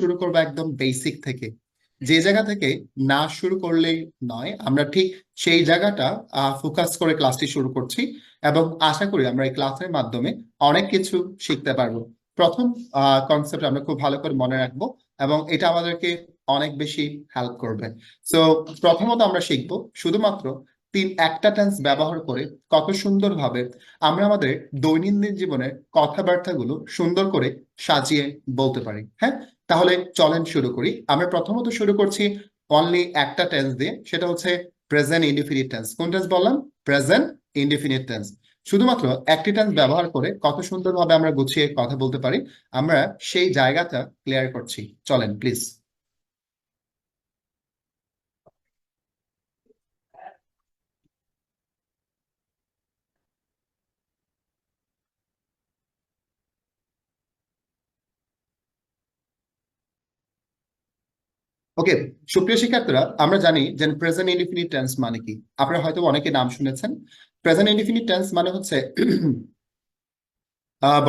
শুরু করবো একদম বেসিক থেকে, যে জায়গা থেকে না শুরু করলেই নয়। আমরা ঠিক সেই জায়গাটা ফোকাস করে ক্লাসটি শুরু করছি এবং আশা করি আমরা এই ক্লাসের মাধ্যমে অনেক কিছু শিখতে পারবো। প্রথম কনসেপ্ট আমরা খুব ভালো করে মনে রাখবো এবং এটা আমাদেরকে অনেক বেশি হেল্প করবে। সো প্রথমত আমরা শিখবো শুধুমাত্র একটা টেন্স ব্যবহার করে কত সুন্দরভাবে আমরা আমাদের দৈনন্দিন জীবনের কথাবার্তাগুলো সুন্দর করে সাজিয়ে বলতে পারি। হ্যাঁ, তাহলে চলেন শুরু করি। আমরা প্রথমত শুরু করছি অনলি একটা টেন্স দিয়ে, সেটা হচ্ছে প্রেজেন্ট ইনডিফিনিট টেন্স। কোন টেন্স বললাম? Present indefinite tense. শুধুমাত্র একটি টেন্স ব্যবহার করে কত সুন্দরভাবে আমরা গুছিয়ে কথা বলতে পারি, আমরা সেই জায়গাটা ক্লিয়ার করছি। চলেন প্লিজ। ওকে, সুপ্রিয় শিক্ষার্থীরা, আমরা জানি যে প্রেজেন্ট ইনডিফিনিট টেন্স মানে কি। আপনারা হয়তো অনেকে নাম শুনেছেন। প্রেজেন্ট ইনডিফিনিট টেন্স মানে হচ্ছে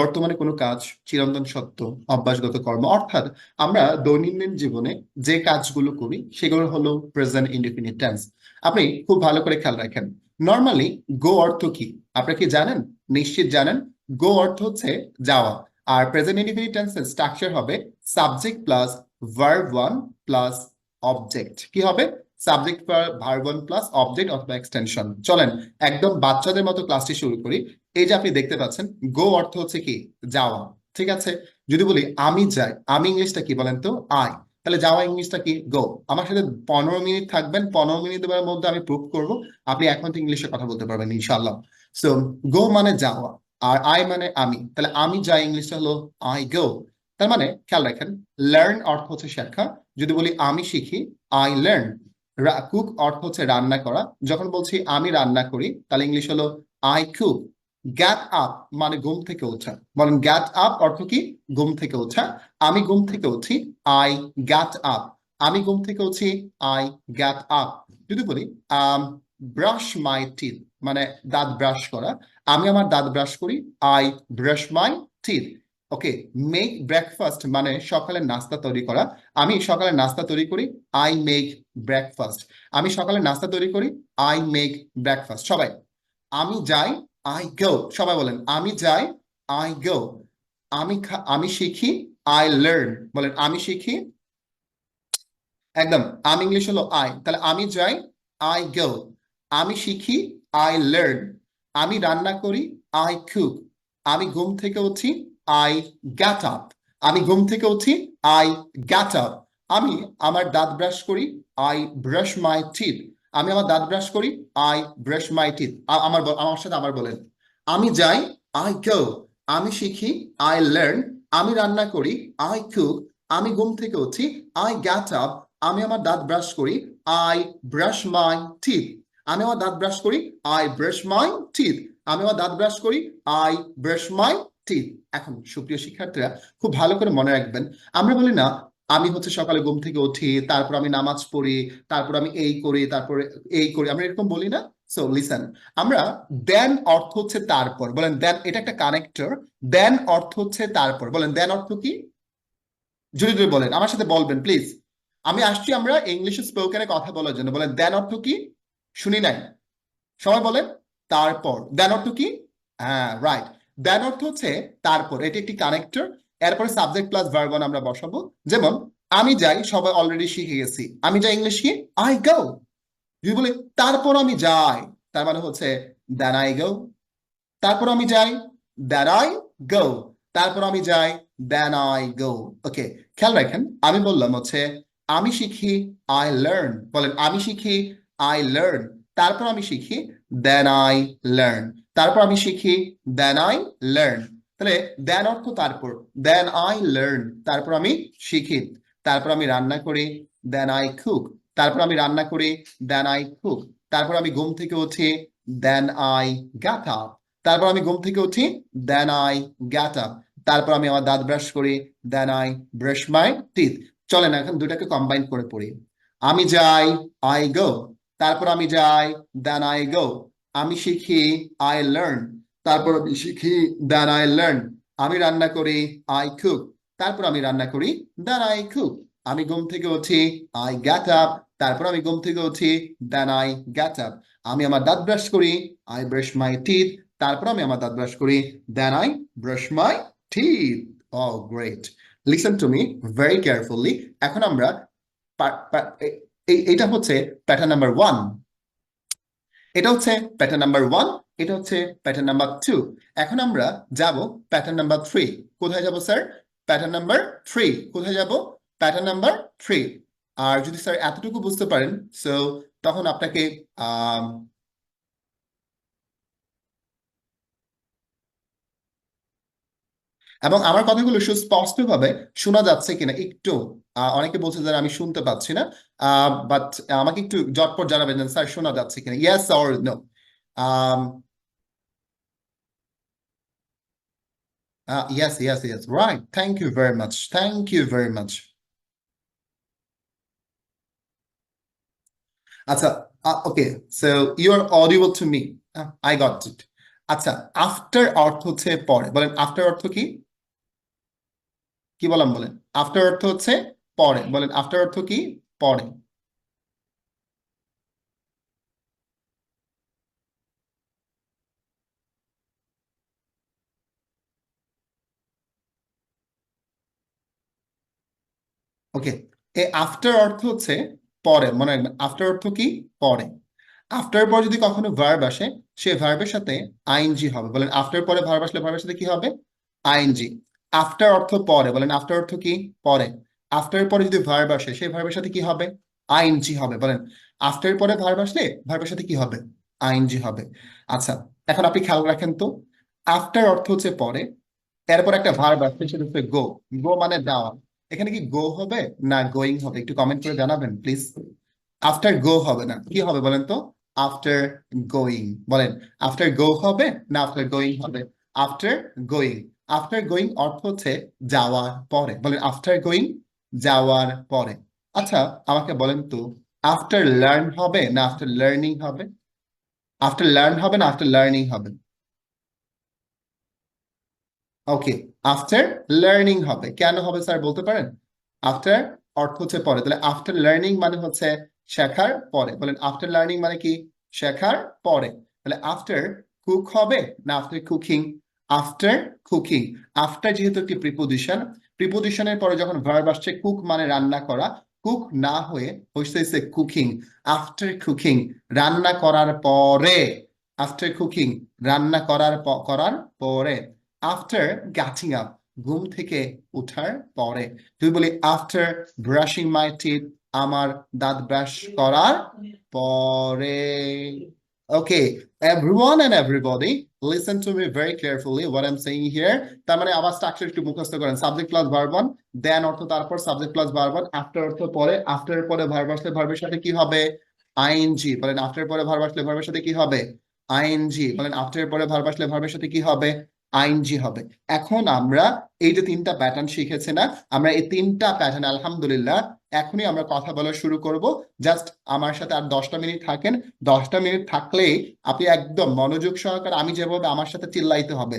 বর্তমানে কোনো কাজ, চিরন্তন সত্য, অভ্যাসগত কর্ম, অর্থাৎ আমরা দৈনন্দিন জীবনে যে কাজগুলো করি সেগুলো হলো প্রেজেন্ট ইনডিফিনিট টেন্স। আপনি খুব ভালো করে খেয়াল রাখেন, নর্মালি গো অর্থ কি আপনি কি জানেন? নিশ্চিত জানেন। গো অর্থ হচ্ছে যাওয়া। আর প্রেজেন্ট ইনডিফিনিট টেন্সের স্ট্রাকচার হবে subject plus verb one plus object. কি হবে? Subject verb one plus object অথবা এক্সটেনশন। চলেন একদম বাচ্চাদের মতো ক্লাসটি শুরু করি। এই যে আপনি দেখতে পাচ্ছেন, গো অর্থ হচ্ছে কি? যাওয়া। ঠিক আছে, যদি বলি আমি যাই, আমি ইংলিশটা কি বলেন তো? আই। তাহলে যাওয়া ইংলিশটা কি? গো। আমার সাথে 15 মিনিট থাকবেন, 15 মিনিটের মধ্যে আমি প্রুভ করব আপনি এখন তো ইংলিশে কথা বলতে পারবেন ইনশাল্লাহ। সো গো মানে যাওয়া, আর আই মানে আমি। তাহলে আমি যাই ইংলিশটা হলো আই গো। তার মানে খেয়াল রাখেন, লার্ন অর্থ হচ্ছে শেখা। যদি বলি আমি শিখি, আই লার্ন। কুক অর্থ হচ্ছে রান্না করা। যখন বলছি আমি রান্না করি, তাহলে ইংলিশ হলো আই কুক। গ্যাট আপ মানে ঘুম থেকে ওঠা। বলেন গ্যাট আপ অর্থ কি? ঘুম থেকে ওঠা। আমি ঘুম থেকে উঠি, আই গ্যাট আপ। আমি ঘুম থেকে উঠি, আই গ্যাট আপ। যদি বলি ব্রাশ মাই টিথ মানে দাঁত ব্রাশ করা, আমি আমার দাঁত ব্রাশ করি, I brush my teeth. Okay, make breakfast মানে সকালে নাস্তা তৈরি করা, আমি সকালে নাস্তা তৈরি করি, আই মেক ব্রেকফাস্ট। আমি সকালে নাস্তা তৈরি করি, আই মেক ব্রেকফাস্ট। সবাই আমি যাই, আই গো। সবাই বলেন আমি যাই, আই গো। আমি শিখি, আই লার্ন। বলেন আমি শিখি। একদম, আমি ইংলিশ হলো আই। তাহলে আমি যাই, আই গো। আমি শিখি, আই লার্ন। আমি রান্না করি, আই কুক। আমি ঘুম থেকে উঠি, আই গেট আপ। আমি ঘুম থেকে উঠি, আই গেট আপ। আমি আমার দাঁত ব্রাশ করি, আই ব্রাশ মাই টিথ। আমি আমার দাঁত ব্রাশ করি, আই ব্রাশ মাই টিথ। আমার সাথে আবার বলেন, আমি যাই, আই গো। আমি শিখি, আই লার্ন। আমি রান্না করি, আই কুক। আমি ঘুম থেকে উঠি, আই গেট আপ। আমি আমার দাঁত ব্রাশ করি, আই ব্রাশ মাই টিথ। আমি আমার দাঁত ব্রাশ করি, আই ব্রাশ মাই টিথ। আমি আমার দাঁত ব্রাশ করি, আই ব্রাশ মাই টিথ। এখন সুপ্রিয় শিক্ষার্থীরা, খুব ভালো করে মনে রাখবেন, আমরা বলি না আমি হচ্ছে সকালে ঘুম থেকে উঠি, তারপর আমি নামাজ পড়ি, তারপর আমি এই করি, তারপরে এই করি, আমরা এরকম বলি না? সো লিসেন, আমরা দেন অর্থ হচ্ছে তারপর। বলেন দেন, এটা একটা কানেক্টর। দেন অর্থ হচ্ছে তারপর। বলেন দেন অর্থ কি? যদি যদি বলেন আমার সাথে বলবেন প্লিজ। আমি আসছি আমরা ইংলিশ স্পোকেনে কথা বলার জন্য। বলেন দেন অর্থ কি? শুনি নাই। সবাই বলেন তারপর। দেন অর্থ কি? হ্যাঁ, রাইট। দেন অর্থ হচ্ছে তারপর, এটি একটি কানেক্টর। এরপরে সাবজেক্ট প্লাস ভার্ব আমরা বসাবো। যেমন আমি যাই, সবাই অলরেডি শিখে গেছি, আমি যাই ইংলিশ কি? I go. যদি বলি তারপর আমি যাই, তার মানে হচ্ছে দেন আই গো। তারপর আমি যাই, দেন আই গো। তারপর আমি যাই, দেন আই গো। ওকে, খেয়াল রাখেন, আমি বললাম হচ্ছে আমি শিখি, আই লার্ন। বলেন আমি শিখি, আই লার্ন। তারপর আমি শিখি, দেন আই লার্ন। তারপর আমি শিখি, দেন আই লার্ন। তাহলে দেন অর্থ তারপর। দেন আই লার্ন, তারপর আমি শিখি। তারপর আমি রান্না করি, দেন আই কুক। তারপর আমি রান্না করি, দেন আই কুক। তারপর আমি ঘুম থেকে উঠি, দেন আই গেট আপ। তারপর আমি ঘুম থেকে উঠি, দেন আই গেট আপ। তারপর আমি আমার দাঁত ব্রাশ করি, then I brush my teeth. চলেন এখন দুটাকে কম্বাইন করে পড়ি। আমি যাই, আই গো। তারপর আমি যাই, দেন আই গো। আমি শিখি, আই লার্ন। তারপর আমি শিখি, দেন আই লার্ন। আমি রান্না করি, আই কুক। তারপর আমি রান্না করি, দেন আই কুক। আমি ঘুম থেকে উঠি, আই গেট আপ। তারপর আমি ঘুম থেকে উঠি, দেন আই গেট আপ। আমি আমার দাঁত ব্রাশ করি, আই ব্রাশ মাই টিথ। তারপর আমি আমার দাঁত ব্রাশ করি, then I brush my teeth. Oh great, listen to me very carefully. এখন আমরা এটা হচ্ছে প্যাটার্ন নাম্বার 1, এটা হচ্ছে প্যাটার্ন নাম্বার 1, এটা হচ্ছে প্যাটার্ন নাম্বার 2। এখন আমরা যাব প্যাটার্ন নাম্বার 3। কোথায় যাব স্যার? Pattern number 3। কোথায় যাব? Pattern number 3। আর যদি স্যার এতটুকু বুঝতে পারেন, সো তখন আপনাকে আহ এবং আমার কথাগুলো সুস্পষ্টভাবে শোনা যাচ্ছে কিনা একটু, অনেকে বলছে যে আমি শুনতে পাচ্ছি না, বাট আমাকে একটু ঝটপট জানাবেন যে স্যার শোনা যাচ্ছে কিনা, yes or no. Yes, yes, yes. Right. Thank you very much. Thank you very much. আচ্ছা, okay, so you are audible to me. I got it. আচ্ছা, আফটার অর্থ হচ্ছে পরে, বলেন আফটার অর্থ কি? কি বললাম বলেন? আফটার অর্থ হচ্ছে পরে, বলেন আফটার অর্থ কি? পরে। ওকে, এই আফটার অর্থ হচ্ছে পরে, মনে রাখবেন আফটার অর্থ কি? পরে। আফটার পর যদি কখনো ভার্ব আসে, সে ভার্বের সাথে আইএনজি হবে, বলেন আফটার পরে ভার্ব আসলে ভার্বের সাথে কি হবে? আইএনজি। আফটার অর্থ পরে, বলেন আফটার অর্থ কি? পরে। আফটার পরে যদি ভার্ব আসে, সেই ভার্বের সাথে কি হবে? আইএনজি হবে, বলেন আফটার পরে ভার্ব আসলে ভার্বের সাথে কি হবে? আইএনজি হবে। আচ্ছা, এখন আপনি খেয়াল রাখেন তো, আফটার অর্থ হচ্ছে পরে, এরপর একটা ভার্ব আসছে, সেটা হচ্ছে গো। গো মানে যাওয়া। এখানে কি গো হবে না গোয়িং হবে? একটু কমেন্ট করে জানাবেন প্লিজ। আফটার গো হবে না, কি হবে বলেন তো? After going. বলেন আফটার গো হবে না আফটার গোয়িং হবে? After going. আফটার গোয়িং অর্থ হচ্ছে যাওয়ার পরে, বলেন আফটার গোয়িং, যাওয়ার পরে। আচ্ছা, আমাকে বলেন তো, আফটার লার্ন হবে না আফটার লার্নিং হবে? আফটার লার্ন হবে না আফটার লার্নিং হবে? ওকে, আফটার লার্নিং হবে। কেন হবে স্যার বলতে পারেন? আফটার অর্থ হচ্ছে পরে, তাহলে আফটার লার্নিং মানে হচ্ছে শেখার পরে, বলেন আফটার লার্নিং মানে কি? শেখার পরে। তাহলে আফটার কুক হবে না after cooking? After cooking. After যেহেতু একটি প্রিপোজিশন, প্রিপোজিশনের পরে যখন ভার্ব আসছে, কুক মানে রান্না করা, কুক না হয়ে হইছে কুকিং। আফটার কুকিং, রান্না করার পরে। আফটার কুকিং, রান্না করার পরে। আফটার গেটিং আপ, ঘুম থেকে ওঠার পরে। তুই বলি আফটার ব্রাশিং মাই টিথ, আমার দাঁত ব্রাশ করার পরে। ওকে, everyone and everybody, listen to me very carefully what I'm saying here. তার মানে আবার স্ট্রাকচার একটু মুখস্থ করেন। সাবজেক্ট প্লাস ভার্ব অন, দেন অর্থ তারপর subject plus verb on, after অর্থ পরে, আফটার পরে ভার্ব আসলে ভার্বের সাথে কি হবে? আইএনজি। বলেন আফটার পরে ভার্ব আসলে ভার্বের সাথে কি হবে? আইএনজি। বলেন আফটার পরে ভার্ব আসলে ভার্বের সাথে কি হবে? আইএনজি হবে। এখন আমরা এই যে 3টা প্যাটার্ন শিখেছি না, আমরা এই 3টা প্যাটার্ন আলহামদুলিল্লাহ এখনই আমরা কথা বলা শুরু করব। জাস্ট আমার সাথে আর 10টা মিনিট থাকেন। 10টা মিনিট থাকলেই আপনি একদম মনোযোগ সহকারে আমি যেভাবে আমার সাথে চিল্লাইতে হবে।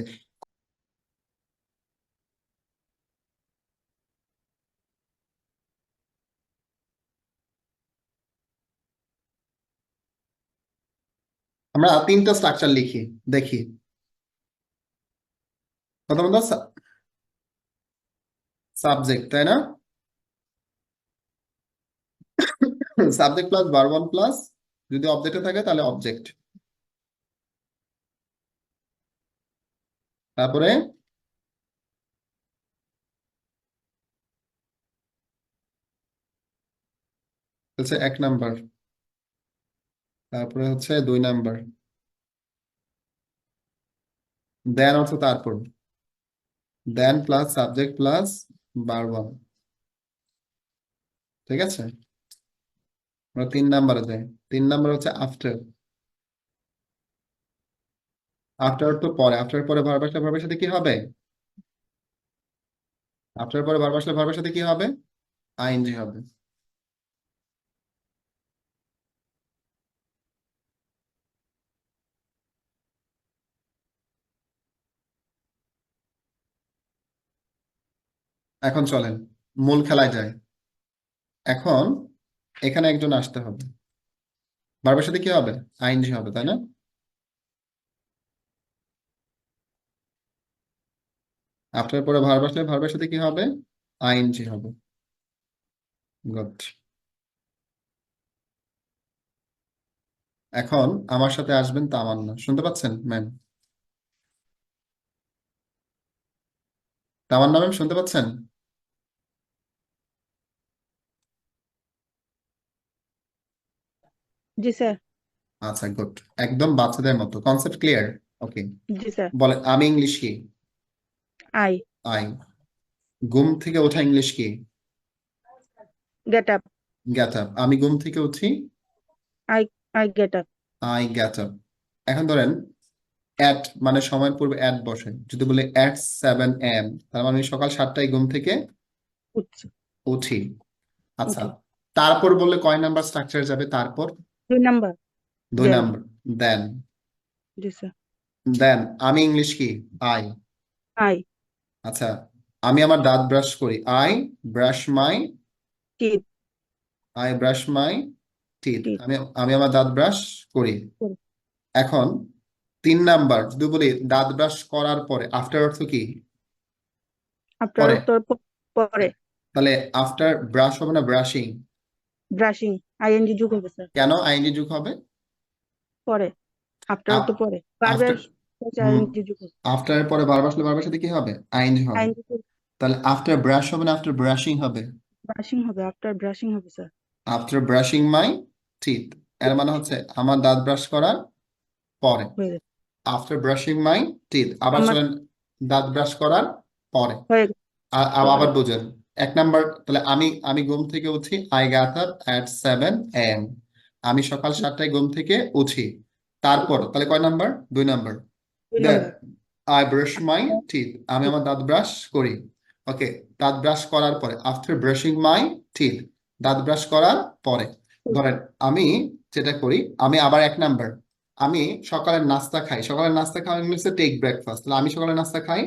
আমরা 3টা স্ট্রাকচার লিখি, দেখি। প্রথমত সাবজেক্ট, তাই না? Subject plus verb on plus, যদি অবজেক্টে থাকে তাহলে অবজেক্ট। তারপরে হচ্ছে 1 নাম্বার, তারপরে হচ্ছে 2 নাম্বার, দেন অর্থ তারপর, then plus subject plus verb on. ঠিক আছে, আমরা 3 নাম্বারে যাই। 3 নাম্বার হচ্ছে আফটার। আফটার তো পরে, আফটার পরে ভার্ব আসলে ভার্বের সাথে কি হবে? আফটার পরে ভার্ব আসলে ভার্বের সাথে কি হবে? আইএনজি হবে। এখন চলেন মূল খেলায় যাই। এখন এখানে একজন আসতে হবে, ভার্বের সাথে কি হবে? আইএনজি হবে, তাই না? আফটার পরে ভার্ব আসলে ভার্বের সাথে কি হবে? আইএনজি হবে। গুড। এখন আমার সাথে আসবেন তামান্না, শুনতে পাচ্ছেন ম্যাম? তামান্না ম্যাম শুনতে পাচ্ছেন? জি স্যার। আচ্ছা, গুড। একদম বাচ্চাদের মতো, কনসেপ্ট ক্লিয়ার? ওকে। জি স্যার। বলে আমি ইংলিশ কি? I I. ঘুম থেকে ওঠা ইংলিশ কি? Get up. Get up. আমি ঘুম থেকে উঠি, I I get up. I get up. এখন ধরেন অ্যাট মানে সময়ের পূর্বে অ্যাট বসে, যদি বলে অ্যাট 7 AM, তার মানে আমি সকাল 7টায় ঘুম থেকে উঠছি। উঠি। আচ্ছা, উঠি। তারপর বললে কয় নাম্বার স্ট্রাকচার যাবে? তারপর 2 নাম্বার। দেন। দুই নাম্বার। দেন। জি স্যার। দেন আমি ইংলিশ কি? আই। আই আচ্ছা, আমি আমার দাঁত ব্রাশ করি, I brush my teeth. I brush my teeth. Teeth. আমি আমি আমার দাঁত ব্রাশ করি। এখন 3 নাম্বার যদি বলি দাঁত ব্রাশ করার পরে, আফটার অর্থ কি? আফটার পরে। উত্তর পরে। তাহলে আফটার ব্রাশ হবে না ব্রাশিং? ব্রাশিং আইএনজি যুগ হবে স্যার। কেন আইএনজি যুগ হবে? পরে। আফটার তো পরে আফটার। ভার্বের হুম। আইএনজি যুগ হবে। আফটার পরে ভার্ব আসলে ভার্বের সাথে কি হবে? আইএনজি হবে। আইএনজি যুগ। তাহলে আফটার ব্রাশ হবে না আফটার ব্রাশিং হবে? ব্রাশিং হবে, আফটার ব্রাশিং হবে sir. After brushing my teeth. এর মানে হচ্ছে আমার দাঁত ব্রাশ করার পরে। হয়ে গেছে। After brushing my teeth. আবার আমার চলেন দাঁত ব্রাশ করার পরে। হয়ে গেছে। পরে। আবার বুঝেন। 1 নাম্বার, তাহলে আমি আমি ঘুম থেকে উঠি, I get up at 7 AM। আমি সকাল 7টায় ঘুম থেকে উঠি। তারপর উঠি। তাহলে কয় নাম্বার? 2 নাম্বার। দুই then number I brush my teeth. আমি আমার দাঁত ব্রাশ করি। ওকে। দাঁত ব্রাশ করার পরে, আফটার ব্রাশিং মাই টিথ, দাঁত ব্রাশ করার পরে। ধরেন আমি যেটা করি, আমি আবার 1 নাম্বার, আমি সকালের নাস্তা খাই। সকালের নাস্তা খাওয়া ইংলিশে টেক ব্রেকফাস্ট। তাহলে আমি সকালের নাস্তা খাই,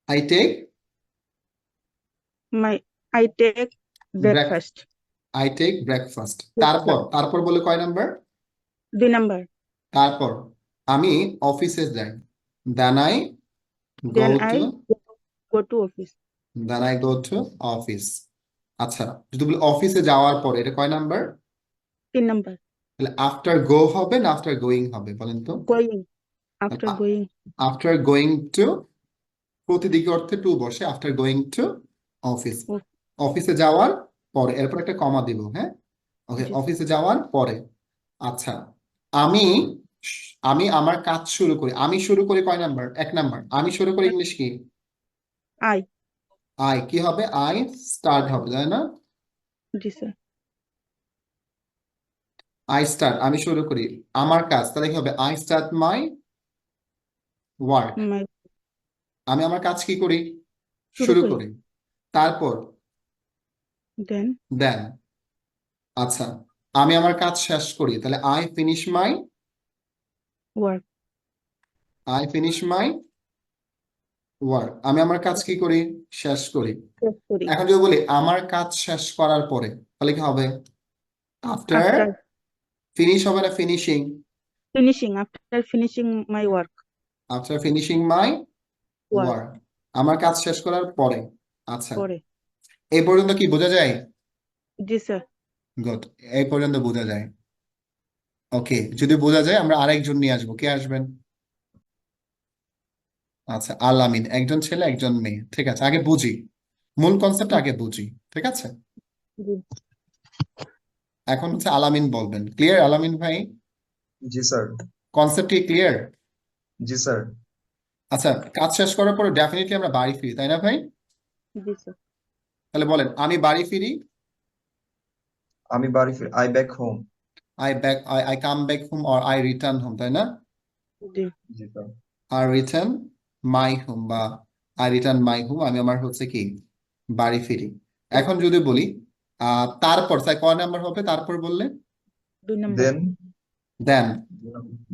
I take my I take break breakfast. I take breakfast. তারপর বলে কয় নাম্বার? 2 নাম্বার। তারপর আমি অফিসে যাই, then I go then to I go to office. Then I go to office. আচ্ছা, যদি বলি অফিসে যাওয়ার পরে, এটা কয় নাম্বার? 3 নাম্বার। তাহলে আফটার গো হবে না আফটার গোয়িং হবে বলেন তো? Going. After going. After going to, প্রতিদিকে অর্থে টু বসে, আফটার গোয়িং টু অফিস। অফিসে যাওয়ার পরে, এরপর একটা কমা দিব, হ্যাঁ? ওকে, জি স্যার। অফিসে যাওয়ার পরে। আচ্ছা, আমি আমি আমার কাজ শুরু করি। আমি শুরু করি কয় নাম্বার? 1 নাম্বার। আমি শুরু করি ইংলিশ কি? আই। আই কি হবে? আই স্টার্ট হবে, তাই না? জি স্যার। আই স্টার্ট, আমি শুরু করি আমার কাজ, তাহলে কি হবে? I start my work. My আমি আমার কাজ কি করি? শুরু শুরু করি। করি। তারপর দেন দেন। আচ্ছা, আমি আমার কাজ শেষ করি, তাহলে work. I finish my work. আমি আমার কাজ কি করি? শেষ করি। শেষ করি। এখন যদি বলি আমার কাজ শেষ করার পরে, তাহলে কি হবে? আফটার আফটার ফিনিশ হবে না finishing? Finishing. After finishing my work. After finishing my work. Work. আমার কাজ শেষ করার পরে। আচ্ছা, পরে। এই পর্যন্ত কি বোঝা যায়? জি স্যার। গুড। এই পর্যন্ত বোঝা যায়। ওকে, যদি বোঝা যায় আমরা আরেকজন নিয়ে আসবো। কে আসবেন? আচ্ছা, আলামিন। একজন ছেলে একজন মেয়ে, ঠিক আছে, আগে বুঝি, মূল কনসেপ্ট আগে বুঝি, ঠিক আছে? জি। এখন হচ্ছে আলামিন বলবেন। ক্লিয়ার আলামিন ভাই? জি স্যার। কনসেপ্ট কি ক্লিয়ার? জি স্যার। আচ্ছা, কাজ শেষ করার পরে ডেফিনেটলি আমরা বাড়ি ফিরি, তাই না ভাই? জি স্যার। তাহলে বলেন আমি বাড়ি ফিরি, আমি বাড়ি ফিরে I back home. I come back home or I return home, তাই না? জি। জি স্যার। আর রিটার্ন মাই হোম, বা আই রিটার্ন মাই হোম, আমি আমার হচ্ছে কি বাড়ি ফিরি। এখন যদি বলি তারপর, তাই কয় নাম্বার হবে তারপর বললে? 2 নাম্বার। দেন দেন।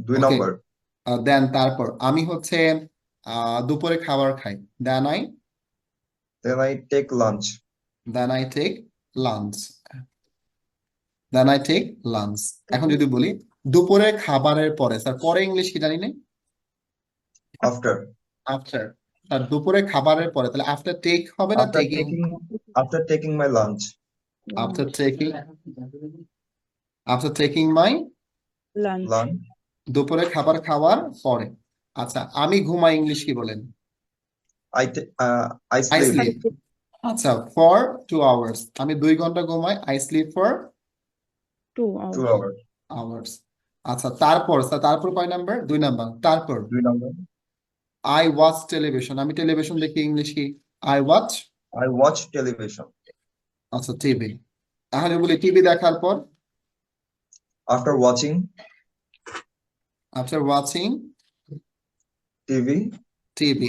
দুই ওকে, নম্বর। দেন তারপর আমি হচ্ছে দুপুরে খাবার খাই, then I Then I take lunch. Then I take lunch. Then I take lunch. এখন যদি বলি দুপুরের খাবারের পরে, স্যার পরে ইংলিশ কি জানি না? After. আফটার। আর দুপুরের খাবারের পরে, তাহলে আফটার টেক হবে না taking? After taking my lunch. After taking my Lunch. Lunch. দুপুরে খাবার খাওয়ার পরে। আচ্ছা, আমি ঘুমাই ইংলিশ কি বলেন? I I sleep. sleep. আচ্ছা, for 2 hours। আমি 2 ঘন্টা ঘুমাই। I sleep for 2 hours. 2 hours. hours। আচ্ছা, তারপর স্যার তারপর কয় নাম্বার? 2 নাম্বার। তারপর Do you know? I watch television। আমি টেলিভিশন দেখি ইংলিশ কি? I watch। I watch television. আচ্ছা, টিভি। তাহলে বলি টিভি দেখার পর, After watching after watching TV. TV।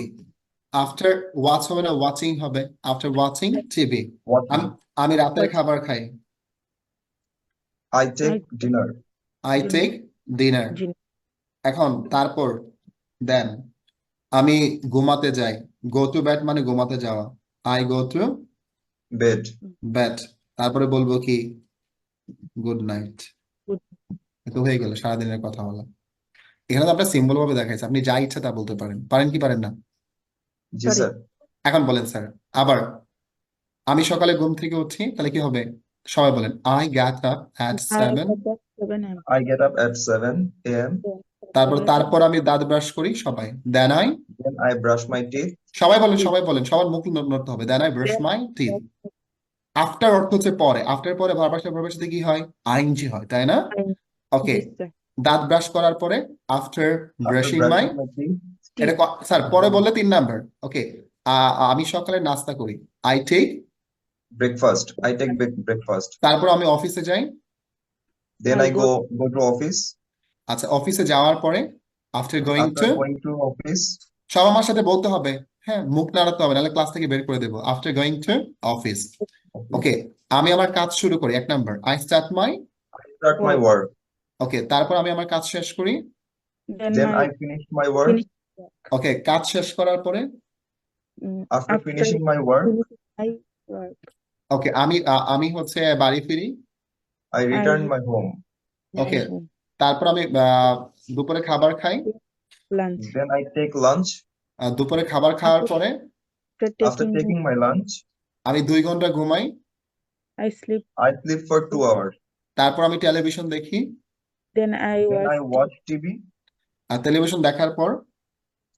After watch হবে না watching হবে? After watching TV। Watching. আমি রাতের খাবার খাই। I take dinner. I take dinner। এখন তারপর দেন আমি ঘুমাতে যাই। Go to bed মানে ঘুমাতে যাওয়া। I go to Bed. bed। তারপরে বলবো কি? Good night. Good. তো হয়ে গেল সারাদিনের কথা বলা। এখানে তো আপনার সিম্বল ভাবে দেখাইছে, আপনি যা ইচ্ছা তা বলতে পারেন। পারেন কি পারেন না? জি Sorry. স্যার। এখন বলেন স্যার। আবার আমি সকালে ঘুম থেকে উঠি, তাহলে কি হবে? সবাই বলেন I get up at 7। I get up 7 a.m. I get up at 7 a.m. তারপর আমি দাঁত ব্রাশ করি সবাই। Then I Then I brush my teeth. সবাই বলেন সবার মুখ নড়তে হবে। Then I brush my teeth। After অর্থ হচ্ছে পরে। আফটার পরে ভার্বের সাথে কি হয়? আইএনজি হয়, তাই না? ওকে, Yes, sir. দাঁত ব্রাশ করার পরে after After brushing brushing my, my teeth. এটা স্যার পরে বললে 3 নাম্বার। ওকে, আমি সকালে নাস্তা করি। I take Breakfast. I take breakfast. তারপর আমি অফিসে যাই। Then I I go to office. আচ্ছা, অফিসে যাওয়ার পরে after going After to, going to office. সব আমার সাথে বলতে হবে, হ্যাঁ, মুখ নাড়াতে হবে, নাহলে ক্লাস থেকে বের করে দেবো। After going to office. Okay, আমি আমার কাজ শুরু করি। 1 number I start my. Start my work. Okay, তারপর আমি আমার কাজ শেষ করি। Then I finish my work. finish ওকে, কাজ শেষ করার পরে After finishing my work, my work. ওকে আমি হচ্ছে বাড়ি ফিরি। I return my home. Okay. My home. তারপর আমি দুপুরে খাবার খাই। Lunch. Then I take lunch. দুপুরে খাবার খাওয়ার পরে After taking my lunch, আমি 2 ঘন্টা ঘুমাই। I sleep. I sleep for 2 hours. তারপর আমি টেলিভিশন দেখি। Then I Then I watch TV. আর টেলিভিশন দেখার পর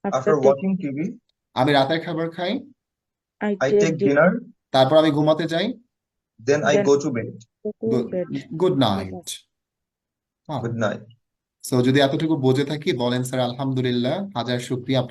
After watching TV, আমি রাতের খাবার খাই। I take dinner. তারপর আমি ঘুমাতে যাই। Then I Then- go to bed. Good night. Good night. So যদি এতটুকু বুঝে থাকি বলেন স্যার আলহামদুলিল্লাহ, হাজার শুকরিয়া আপনার।